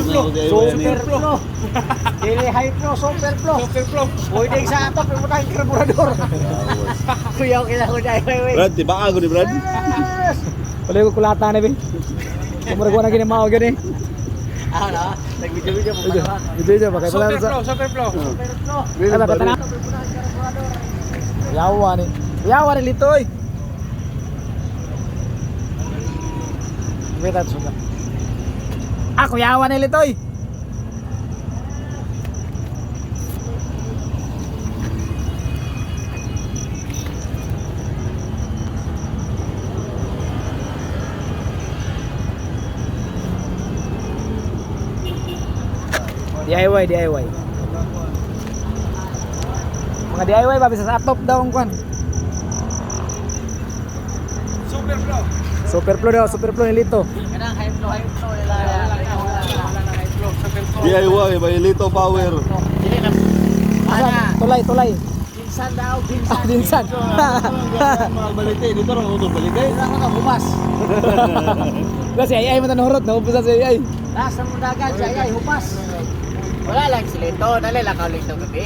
flow. Super flow. Dili high flow, super flow. Super flow. Pwede sa ato pimutang karburador. Kuya okay na ko dai wey. Brad, tiba ako ni Brad. Wala ko kulata na be. Kumura ko na gini mao gani. Na, nag-video mo Video, pa. video ba kay Super pala flow, super flow. Super flow. Ay ba kana? Yawa ni. Yawa ni litoy. Beta suka. Ako yawa ni litoy. DIY. Mga DIY ba bisa sa top daw ang kwan. Super flow. Super flow ni Lito. Kanang high flow nila. High flow, super flow. DIY, may Lito Power. Dili na. Asan? Tulay. Pinsan daw, pinsan. Ah, pinsan. Mga balitay, dito rin ako balitay. Dili ako na humas. Kasi ay mo tanurot, naubusan sa ay. Nasa mundagan siya ay humas. Wala lang sila ito, nalilakaw lang ito gabi.